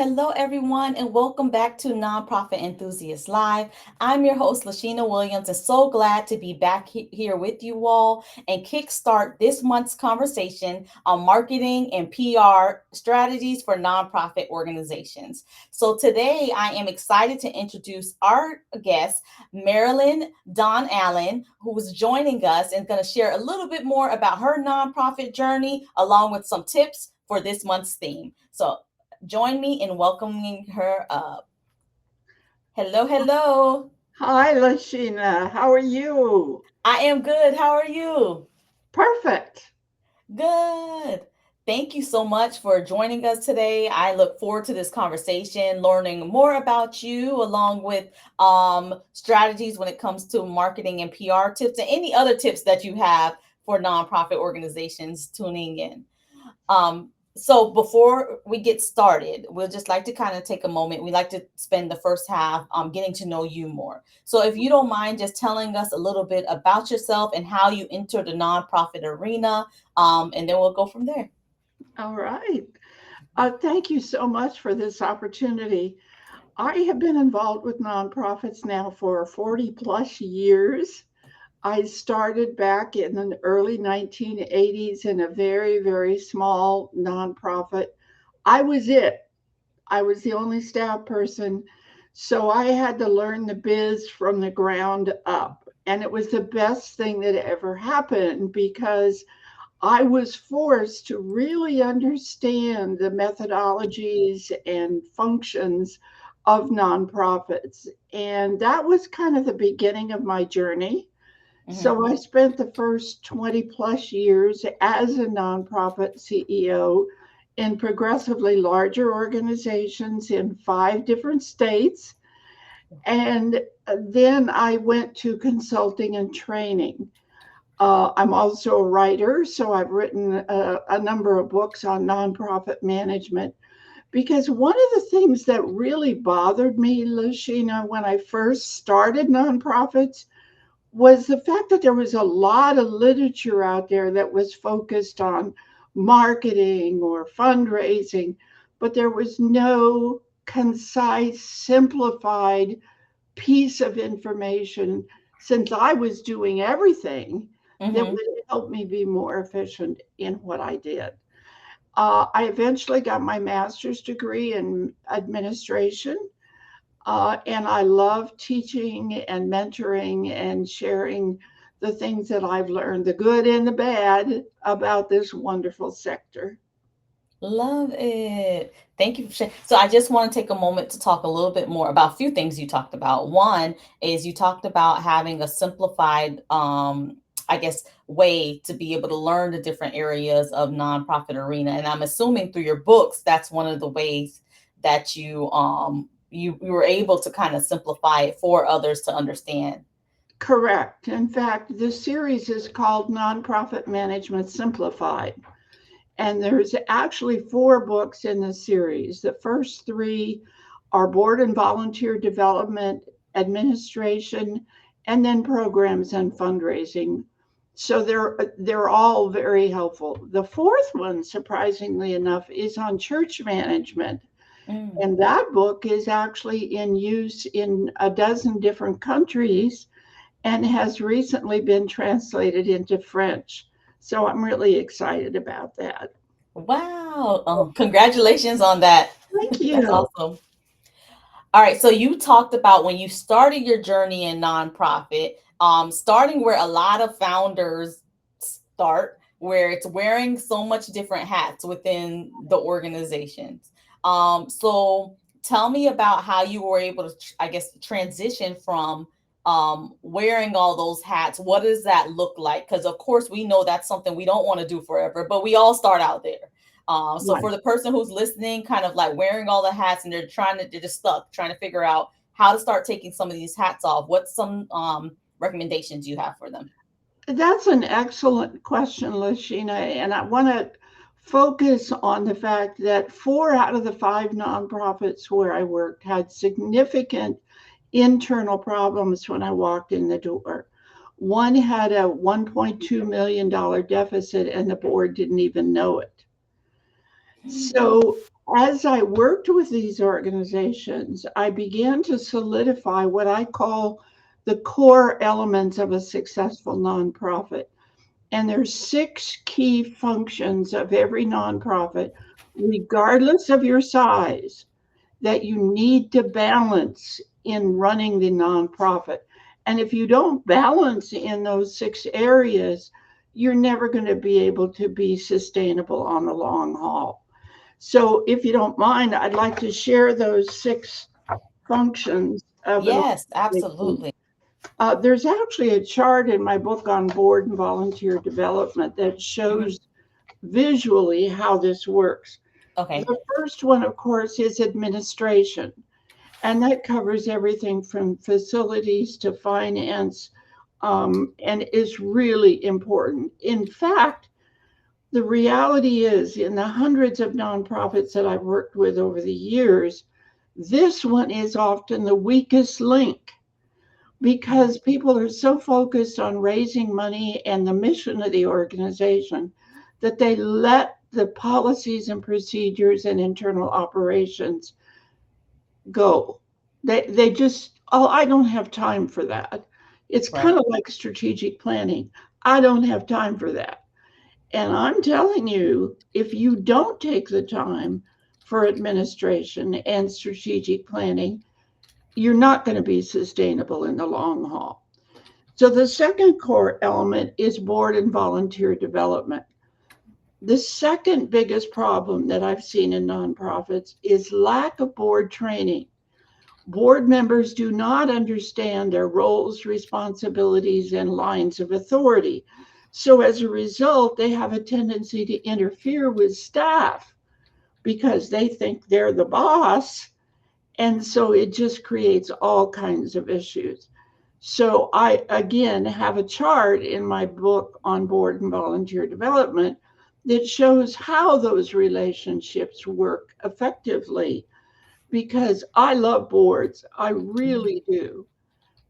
Hello, everyone, and welcome back to Nonprofit Enthusiast Live. I'm your host, Lasheena Williams, and so glad to be back here with you all and kickstart this month's conversation on marketing and PR strategies for nonprofit organizations. So, today I am excited to introduce our guest, Marilyn Donnellan, who is joining us and going to share a little bit more about her nonprofit journey along with some tips for this month's theme. So, join me in welcoming her up. Hello, hello. Hi, Lasheena. How are you? I am good. How are you? Perfect. Good. Thank you so much for joining us today. I look forward to this conversation, learning more about you, along with strategies when it comes to marketing and PR tips and any other tips that you have for nonprofit organizations tuning in. So before we get started, we'll just like to kind of take a moment. We like to spend the first half getting to know you more. So if you don't mind just telling us a little bit about yourself and how you entered the nonprofit arena, and then we'll go from there. All right. Thank you so much for this opportunity. I have been involved with nonprofits now for 40 plus years. I started back in the early 1980s in a very, very small nonprofit. I was it. I was the only staff person. So I had to learn the biz from the ground up. And it was the best thing that ever happened because I was forced to really understand the methodologies and functions of nonprofits. And that was kind of the beginning of my journey. Hmm. So I spent the first 20 plus years as a nonprofit CEO in progressively larger organizations in 5 different states. And then I went to consulting and training. I'm also a writer, so I've written a number of books on nonprofit management. Because one of the things that really bothered me, Lushina, when I first started nonprofits was the fact that there was a lot of literature out there that was focused on marketing or fundraising, but there was no concise, simplified piece of information since I was doing everything that Hmm. would help me be more efficient in what I did. I eventually got my master's degree in administration, and I love teaching and mentoring and sharing the things that I've learned, the good and the bad, about this wonderful sector. Love it. Thank you for sharing. So I just want to take a moment to talk a little bit more about a few things you talked about. One is you talked about having a simplified, I guess, way to be able to learn the different areas of nonprofit arena. And I'm assuming through your books, that's one of the ways that you were able to kind of simplify it for others to understand. Correct. In fact, this series is called Nonprofit Management Simplified. And there's actually 4 books in the series. The first 3 are board and volunteer development, administration, and then programs and fundraising. So they're all very helpful. The fourth one, surprisingly enough, is on church management. Mm. And that book is actually in use in a dozen different countries and has recently been translated into French. So I'm really excited about that. Wow. Congratulations on that. Thank That's you. awesome. All right, so you talked about when you started your journey in nonprofit, starting where a lot of founders start, where it's wearing so much different hats within the organizations. So tell me about how you were able to, I guess, transition from wearing all those hats. What does that look like? Because of course we know that's something we don't want to do forever, but we all start out there. So Right. for the person who's listening, kind of like wearing all the hats and they're just stuck trying to figure out how to start taking some of these hats off. What's some recommendations you have for them? That's an excellent question, Lashina. And I want to focus on the fact that 4 out of the 5 nonprofits where I worked had significant internal problems when I walked in the door. One had a $1.2 million deficit, and the board didn't even know it. So As I worked with these organizations, I began to solidify what I call the core elements of a successful nonprofit. And there's six key functions of every nonprofit, regardless of your size, that you need to balance in running the nonprofit. And if you don't balance in those six areas, you're never going to be able to be sustainable on the long haul. So, if you don't mind, I'd like to share those six functions of an Yes, organization. absolutely. There's actually a chart in my book on board and volunteer development that Mhm. shows visually how this works. Okay. The first one, of course, is administration, and that covers everything from facilities to finance, and is really important. In fact, the reality is, in the hundreds of nonprofits that I've worked with over the years, this one is often the weakest link because people are so focused on raising money and the mission of the organization that they let the policies and procedures and internal operations go. They just, oh, I don't have time for that. It's kind Right. of like strategic planning. I don't have time for that. And I'm telling you, if you don't take the time for administration and strategic planning, you're not going to be sustainable in the long haul. So the second core element is board and volunteer development. The second biggest problem that I've seen in nonprofits is lack of board training. Board members do not understand their roles, responsibilities, and lines of authority. So as a result, they have a tendency to interfere with staff because they think they're the boss. And so it just creates all kinds of issues. So I, again, have a chart in my book on board and volunteer development that shows how those relationships work effectively because I love boards. I Mhm. really do.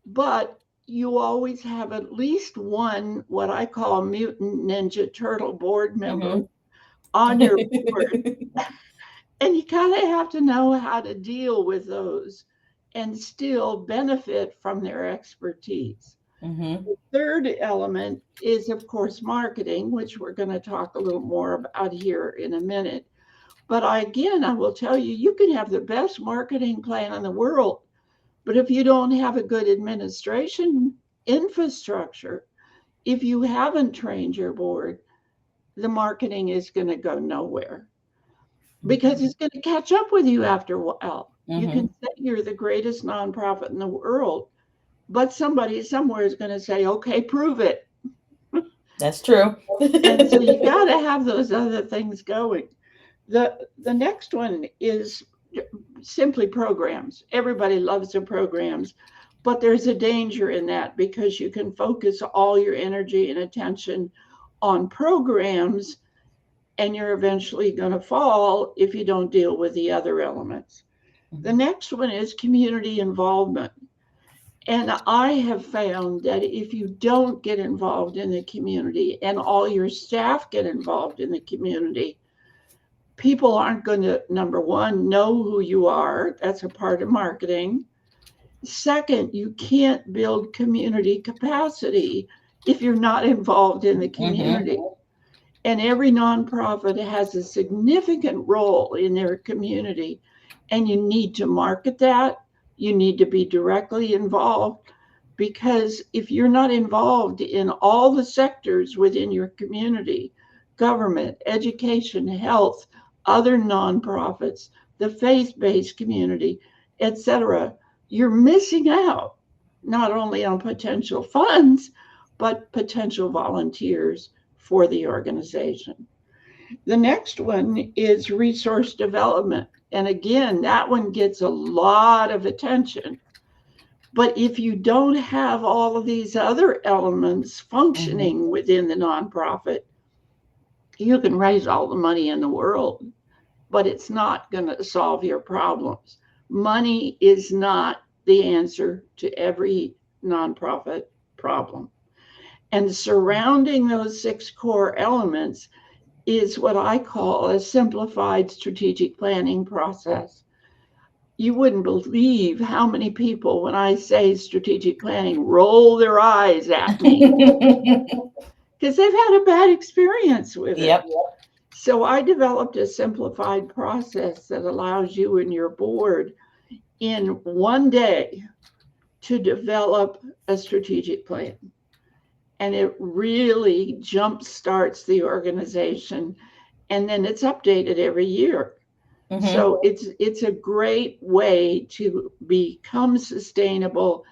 But you always have at least one, what I call mutant ninja turtle board member Mhm. on your board. And you kind of have to know how to deal with those and still benefit from their expertise. Mhm. The third element is, of course, marketing, which we're going to talk a little more about here in a minute. But again, I will tell you, you can have the best marketing plan in the world, but if you don't have a good administration infrastructure, if you haven't trained your board, the marketing is going to go nowhere because Mhm. it's going to catch up with you after a while. You can Mhm. say you're the greatest nonprofit in the world, but somebody somewhere is going to say, okay, prove it. That's true. And so you got to have those other things going. The next one is simply programs. Everybody loves the programs, but there's a danger in that because you can focus all your energy and attention on programs and you're eventually going to fall if you don't deal with the other elements. The Mhm. next one is community involvement. And I have found that if you don't get involved in the community and all your staff get involved in the community, people aren't going to, number one, know who you are. That's a part of marketing. Second, you can't build community capacity if you're not involved in the Mhm. community. And every nonprofit has a significant role in their community. And you need to market that. You need to be directly involved because if you're not involved in all the sectors within your community, government, education, health, other nonprofits, the faith-based community, etc., you're missing out not only on potential funds but potential volunteers for the organization. The next one is resource development, and again that one gets a lot of attention, but if you don't have all of these other elements Mhm. functioning within the nonprofit, you can raise all the money in the world, but it's not going to solve your problems. Money is not the answer to every nonprofit problem. And surrounding those six core elements is what I call a simplified strategic planning process. You wouldn't believe how many people, when I say strategic planning, roll their eyes at me because they've had a bad experience with it. Yep. So I developed a simplified process that allows you and your board in one day to develop a strategic plan. And it really jump starts the organization, and then it's updated every year. Mm-hmm. So it's a great way to become sustainable,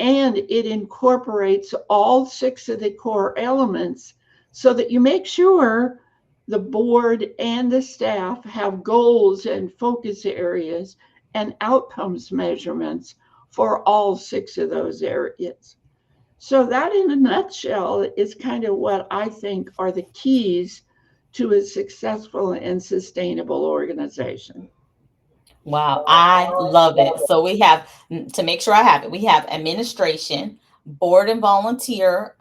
and it incorporates all six of the core elements so that you make sure the board and the staff have goals and focus areas and outcomes measurements for all six of those areas. So, that in a nutshell is kind of what I think are the keys to a successful and sustainable organization. Wow, I love it. So we have, to make sure I have it, we have administration, board and volunteer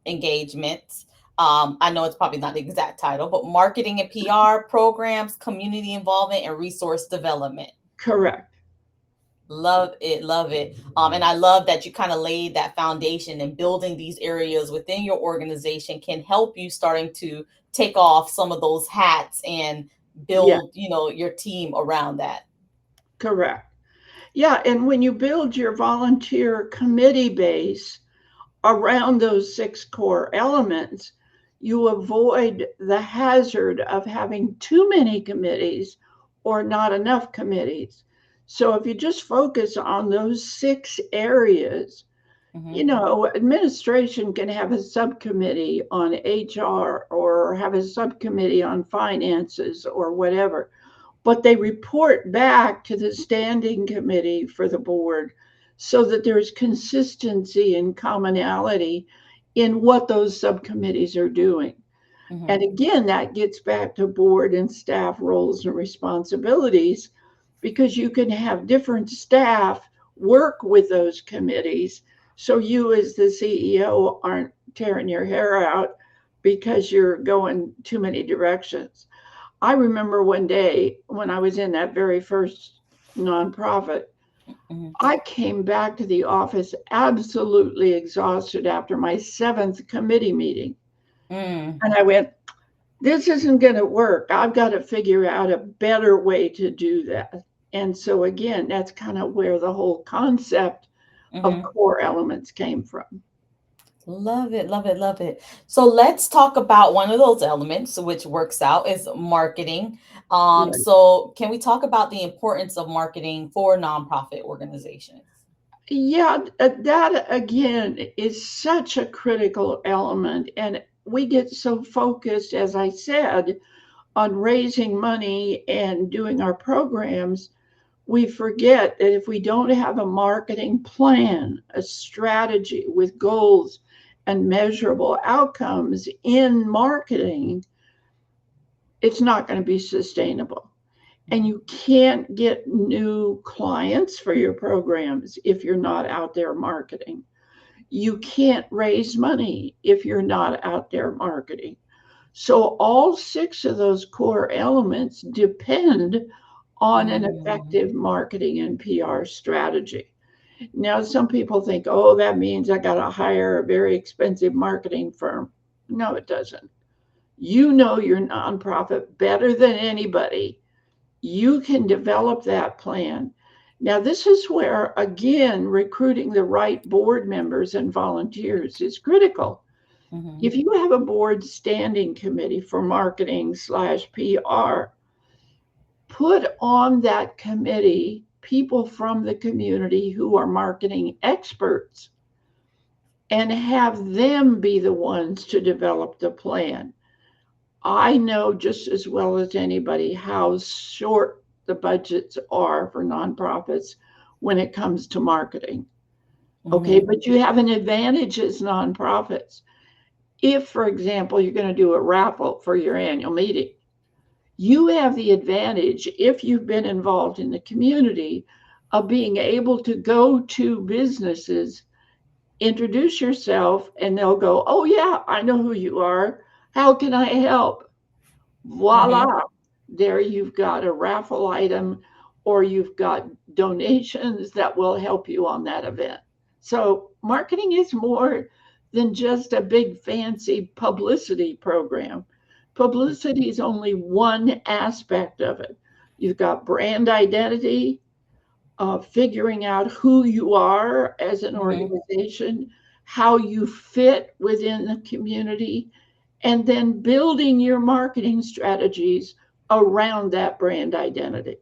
engagements. I know it's probably not the exact title, but marketing and PR programs, community involvement, and resource development. Correct. Love it, love it. And I love that you kind of laid that foundation, and building these areas within your organization can help you starting to take off some of those hats and Yeah, build, your team around that. correct. Yeah, and when you build your volunteer committee base around those six core elements, you avoid the hazard of having too many committees or not enough committees. So if you just focus on those six areas, Hmm. administration can have a subcommittee on HR or have a subcommittee on finances or whatever, but they report back to the standing committee for the board so that there's consistency and commonality in what those subcommittees are doing. And Hmm. again, that gets back to board and staff roles and responsibilities because you can have different staff work with those committees. So you, as the CEO, aren't tearing your hair out because you're going too many directions. I remember one day when I was in that very first nonprofit, Hmm. I came back to the office absolutely exhausted after my seventh committee meeting. Mm. And I went, this isn't going to work. I've got to figure out a better way to do that. And so, again, that's kind of where the whole concept of Hmm. core elements came from. Love it, love it, love it. So let's talk about one of those elements which works out is marketing. Right. So can we talk about the importance of marketing for nonprofit organizations? Yeah, that again is such a critical element. And we get so focused, as I said, on raising money and doing our programs, we forget that if we don't have a marketing plan, a strategy with goals and measurable outcomes in marketing, it's not going to be sustainable. And you can't get new clients for your programs if you're not out there marketing. You can't raise money if you're not out there marketing. So, all six of those core elements depend on an Mm. effective marketing and PR strategy. Now, some people think, oh, that means I got to hire a very expensive marketing firm. No, it doesn't. You know your nonprofit better than anybody. You can develop that plan. Now, this is where, again, recruiting the right board members and volunteers is critical. Mhm. If you have a board standing committee for marketing/slash PR, put on that committee people from the community who are marketing experts and have them be the ones to develop the plan. I know just as well as anybody how short the budgets are for nonprofits when it comes to marketing. Okay, Mhm. but you have an advantage as nonprofits. If, for example, you're going to do a raffle for your annual meeting, you have the advantage, if you've been involved in the community, of being able to go to businesses, introduce yourself, and they'll go, oh, yeah, I know who you are. How can I help? Voila, Mm-hmm. there you've got a raffle item or you've got donations that will help you on that event. So, marketing is more than just a big fancy publicity program. Publicity is only one aspect of it. You've got brand identity, figuring out who you are as an Mm-hmm. organization, how you fit within the community, and then building your marketing strategies around that brand identity.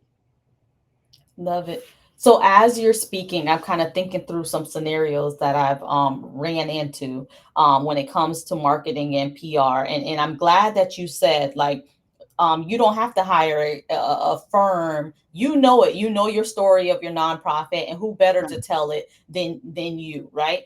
Love it. So as you're speaking, I'm kind of thinking through some scenarios that I've ran into when it comes to marketing and PR. And I'm glad that you said like you don't have to hire a firm. You know it. You know your story of your nonprofit, and who better to tell it than you, right?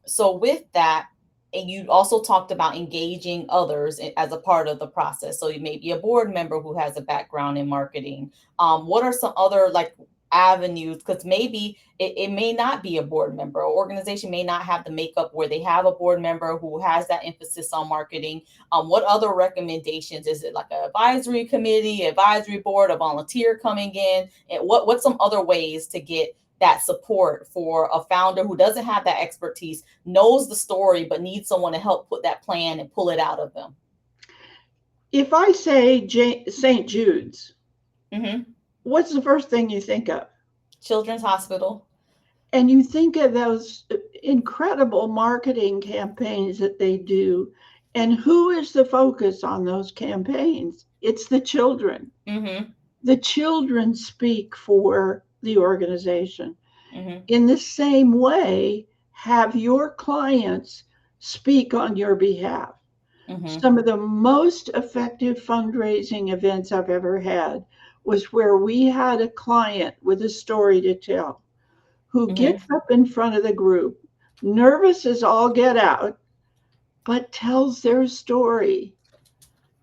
So with that, and you also talked about engaging others as a part of the process. So you may be a board member who has a background in marketing. What are some other like avenues? Because maybe it may not be a board member, or organization may not have the makeup where they have a board member who has that emphasis on marketing. What other recommendations? Is it like an advisory committee, advisory board, a volunteer coming in? And what's some other ways to get that support for a founder who doesn't have that expertise, knows the story, but needs someone to help put that plan and pull it out of them? If I say St. Jude's, Mm-hmm. what's the first thing you think of? Children's Hospital. And you think of those incredible marketing campaigns that they do. And who is the focus on those campaigns? It's the children. Mm-hmm. The children speak for the organization. Mm-hmm. In the same way, have your clients speak on your behalf. Mm-hmm. Some of the most effective fundraising events I've ever had was where we had a client with a story to tell who Mm-hmm. gets up in front of the group, nervous as all get out, but tells their story.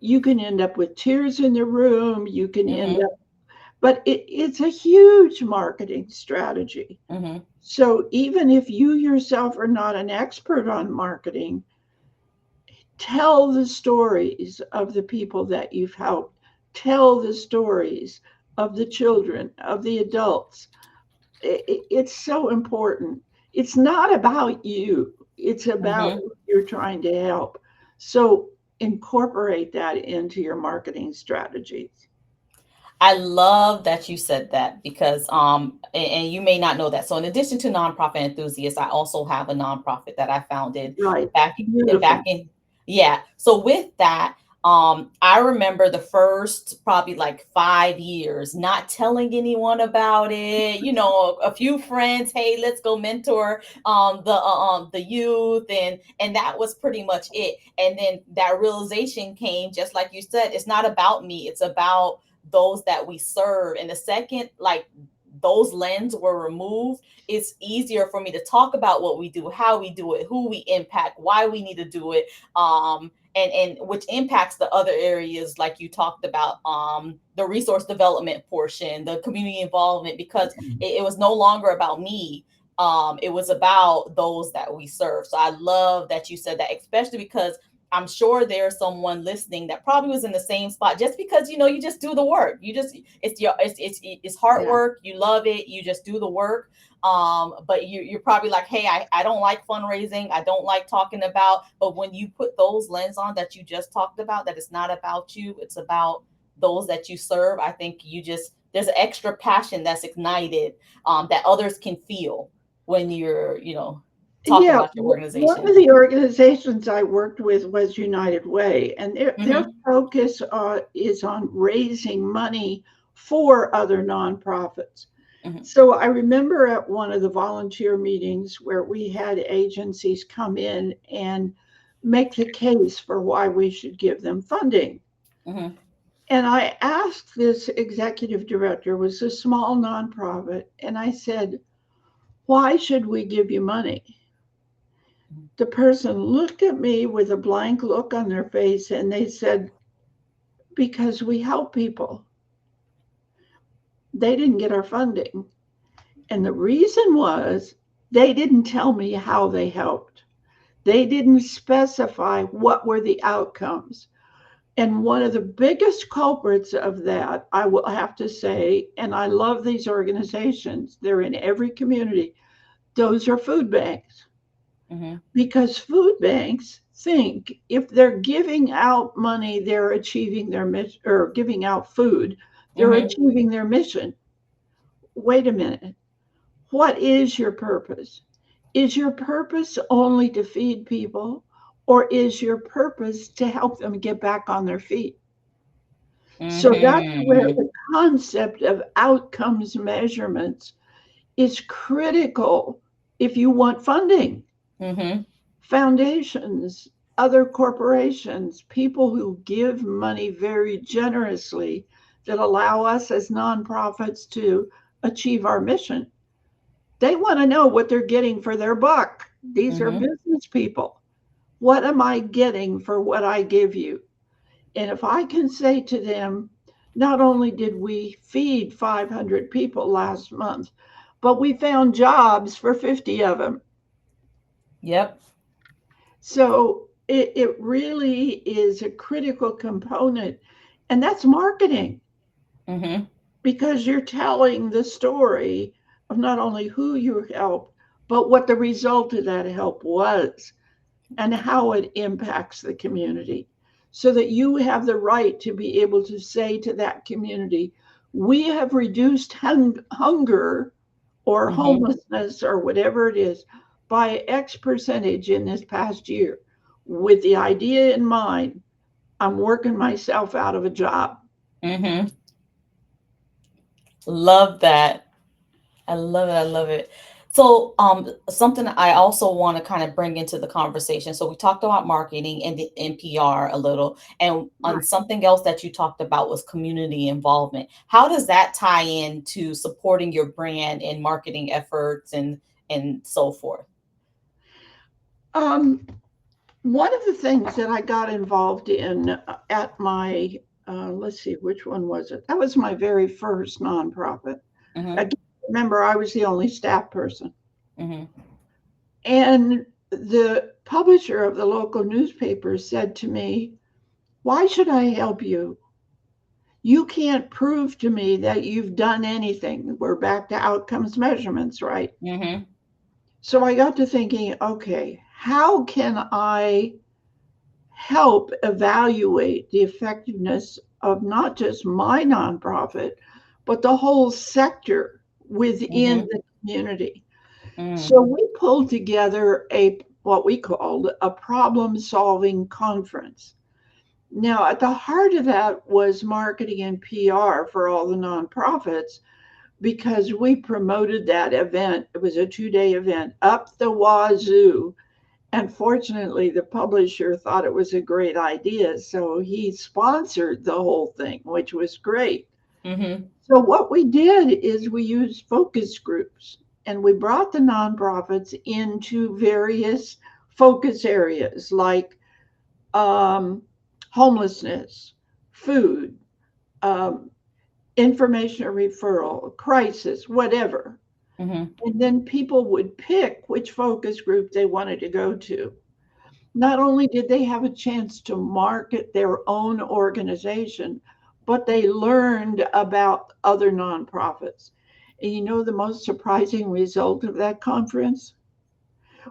You can end up with tears in the room. You can end Mm-hmm. up, but it's a huge marketing strategy. Mm-hmm. So even if you yourself are not an expert on marketing, tell the stories of the people that you've helped. Tell the stories of the children, of the adults. It's so important. It's not about you, it's about Mm-hmm. who you're trying to help. So incorporate that into your marketing strategies. I love that you said that because and you may not know that. So in addition to nonprofit enthusiasts, I also have a nonprofit that I founded Right. back back Beautiful. in yeah. So with that, I remember the first probably like 5 years not telling anyone about it. You know, a few friends, hey, let's go mentor the youth, and that was pretty much it. And then that realization came, just like you said, it's not about me, it's about those that we serve. And the second, like those lens were removed, it's easier for me to talk about what we do, how we do it, who we impact, why we need to do it. And which impacts the other areas like you talked about, the resource development portion, the community involvement, because it was no longer about me. It was about those that we serve. So I love that you said that, especially because I'm sure there's someone listening that probably was in the same spot, just because you just do the work. You just it's hard Yeah. work. You love it. You just do the work. But you're probably like, hey, I don't like fundraising. I don't like talking about. But when you put those lens on that you just talked about, that it's not about you, it's about those that you serve. I think there's an extra passion that's ignited, that others can feel when you're talking Yeah, about your one organization. of the organizations I worked with was United Way, and their Mm-hmm. focus is on raising money for other nonprofits. Mm-hmm. So I remember at one of the volunteer meetings where we had agencies come in and make the case for why we should give them funding. Mm-hmm. And I asked this executive director, it was a small nonprofit, and I said, why should we give you money? The person looked at me with a blank look on their face and they said, because we help people. They didn't get our funding. And the reason was they didn't tell me how they helped. They didn't specify what were the outcomes. And one of the biggest culprits of that, I will have to say, and I love these organizations, they're in every community, those are food banks. Mm-hmm. Because food banks think if they're giving out money, they're achieving their mission, or giving out food, they're Mm-hmm. achieving their mission. Wait a minute. What is your purpose? Is your purpose only to feed people, or is your purpose to help them get back on their feet? So that's where Mm-hmm. the concept of outcomes measurements is critical if you want funding. Mm-hmm. Foundations, other corporations, people who give money very generously that allow us as nonprofits to achieve our mission. They want to know what they're getting for their buck. These are Mm-hmm. business people. What am I getting for what I give you? And if I can say to them, not only did we feed 500 people last month, but we found jobs for 50 of them. Yep. So it really is a critical component. And that's marketing, Mm-hmm. because you're telling the story of not only who you helped, but what the result of that help was and how it impacts the community. So that you have the right to be able to say to that community, we have reduced hunger or Mm-hmm. homelessness or whatever it is by X percentage in this past year, with the idea in mind, I'm working myself out of a job. Mm-hmm. Love that. I love it. I love it. So, something I also want to kind of bring into the conversation. So, we talked about marketing and the NPR a little, and on Right. something else that you talked about was community involvement. How does that tie in to supporting your brand and marketing efforts and so forth? Um, One of the things that I got involved in at my, let's see, which one was it? That was my very first nonprofit. Mm-hmm. Again, remember, I was the only staff person. Mm-hmm. And the publisher of the local newspaper said to me, why should I help you? You can't prove to me that you've done anything. We're back to outcomes measurements, right? Mm-hmm. So I got to thinking, okay, how can I help evaluate the effectiveness of not just my nonprofit, but the whole sector within Mm-hmm. the community? Mm-hmm. So we pulled together a what we called a problem solving conference. Now, at the heart of that was marketing and PR for all the nonprofits, because we promoted that event. It was a 2 day event up the wazoo. And fortunately, the publisher thought it was a great idea. So he sponsored the whole thing, which was great. Mm-hmm. So, what we did is we used focus groups, and we brought the nonprofits into various focus areas like um, homelessness, food, um, information or referral, crisis, whatever. Mm-hmm. And then people would pick which focus group they wanted to go to. Not only did they have a chance to market their own organization, but they learned about other nonprofits. And you know the most surprising result of that conference?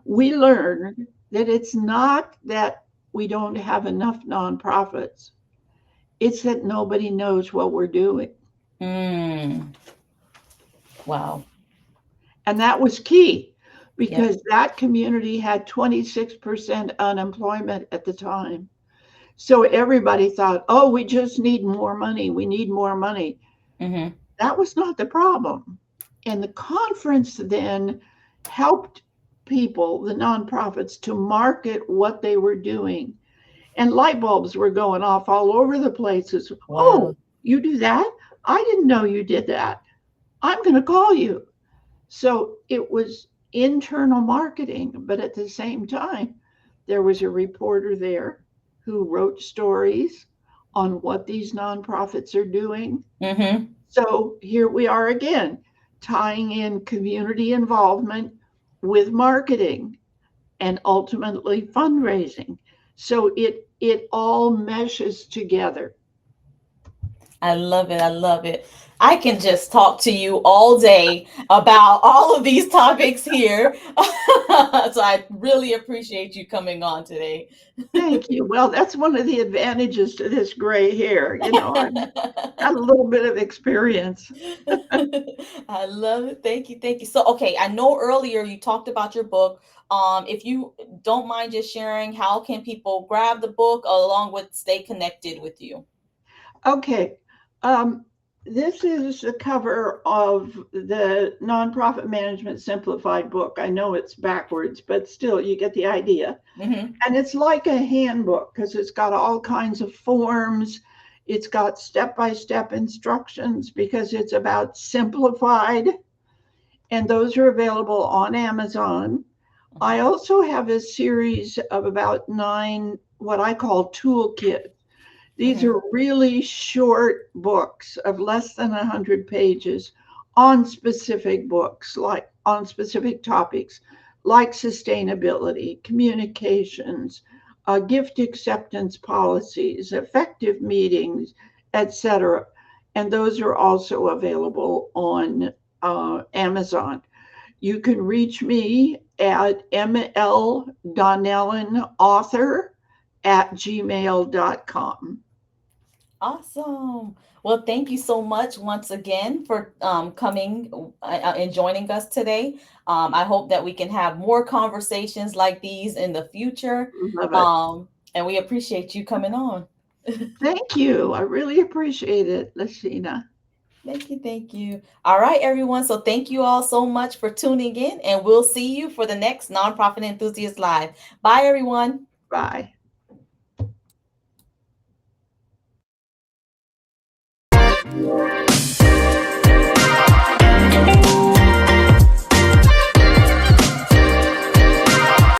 We learned that it's not that we don't have enough nonprofits, it's that nobody knows what we're doing. Mm. Wow. And that was key, Yep. because that community had 26% unemployment at the time. So everybody thought, oh, we just need more money. We need more money. Mm-hmm. That was not the problem. And the conference then helped people, the nonprofits, to market what they were doing. And light bulbs were going off all over the places. Oh, Wow. you do that? I didn't know you did that. I'm going to call you. So it was internal marketing, but at the same time, there was a reporter there who wrote stories on what these nonprofits are doing. Mm-hmm. So here we are again, tying in community involvement with marketing and ultimately fundraising. So it all meshes together. I love it. I love it. I can just talk to you all day about all of these topics here. So I really appreciate you coming on today. Thank you. Well, that's one of the advantages to this gray hair. I've got a little bit of experience. I love it. Thank you. Thank you. So, okay, I know earlier you talked about your book. If you don't mind just sharing, how can people grab the book along with stay connected with you? Okay. Um, this is the cover of the Nonprofit Management Simplified book. I know it's backwards, but still, you get the idea. Hmm. And it's like a handbook because it's got all kinds of forms. It's got step by step instructions because it's about simplified, and those are available on Amazon. I also have a series of about 9 what I call toolkits. These Hmm. are really short books of less than 100 pages on specific books, like on specific topics like sustainability, communications, gift acceptance policies, effective meetings, etc. And those are also available on Amazon. You can reach me at mldonnellanauthor@gmail.com. Awesome. Well, thank you so much once again for coming and joining us today. I hope that we can have more conversations like these in the future. Love it. And we appreciate you coming on. Thank you. I really appreciate it, Lasheena. Thank you. Thank you. All right, everyone. So, thank you all so much for tuning in, and we'll see you for the next Nonprofit Enthusiast Live. Bye, everyone. Bye.